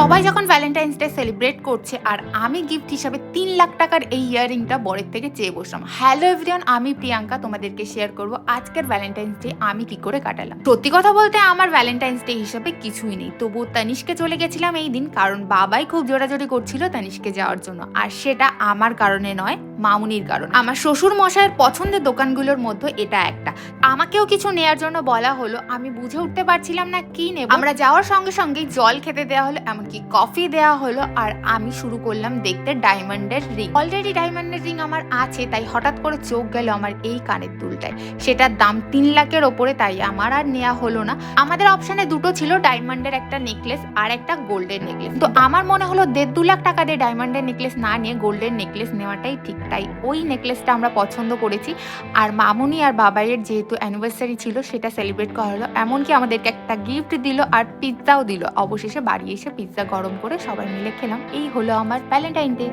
সবাই যখন Valentine's day celebrate করছে আর আমি গিফট হিসাবে 3 লাখ টাকার এই ইয়াররিংটা বরের থেকে চেয়ে বসলাম। হ্যালো এভরিওয়ান, আমি প্রিয়াঙ্কা তোমাদেরকে শেয়ার করব আজকের ভ্যালেন্টাইন্স ডে আমি কি করে কাটালাম। সত্যি কথা বলতে আমার ভ্যালেন্টাইন্স ডে হিসাবে কিছুই নেই, তবু তানিশকে চলে গেছিলাম এই দিন, কারণ বাবাই খুব জোরাজোরি করছিল তানিশকে যাওয়ার জন্য। আর সেটা আমার কারণে নয়, মামুনির কারণ। আমার শ্বশুর মশাইয়ের পছন্দের দোকানগুলোর মধ্যে এটা একটা। আমাকেও কিছু নেয়ার জন্য বলা হলো, আমি বুঝে উঠতে পারছিলাম না কি নেব। আমরা যাওয়ার সঙ্গে সঙ্গেই জল খেতে দেওয়া হলো, এমনকি কফি দেওয়া হলো, আর আমি শুরু করলাম দেখতে ডায়মন্ডের রিং। অলরেডি ডায়মন্ডের রিং আমার আছে, তাই হঠাৎ করে চোখ গেল আমার এই কানের দুলটায়। সেটার দাম 3 লাখের ওপরে, তাই আমার আর নেওয়া হলো না। আমাদের অপশনে দুটো ছিল, ডায়মন্ডের একটা নেকলেস আর একটা গোল্ডের নেকলেস। তো আমার মনে হলো 1.5-2 লাখ টাকা দিয়ে ডায়মন্ডের নেকলেস না নিয়ে গোল্ডের নেকলেস নেওয়াটাই ঠিক, তাই ওই নেকলেসটা আমরা পছন্দ করেছি। আর মামুনি আর বাবাইয়ের যেহেতু অ্যানিভার্সারি ছিল সেটা সেলিব্রেট করা হলো, এমনকি আমাদেরকে একটা গিফট দিল আর পিৎজাও দিল। অবশেষে বাড়ি এসে পিৎজা গরম করে সবাই মিলে খেলাম। এই হলো আমার ভ্যালেন্টাইন ডে।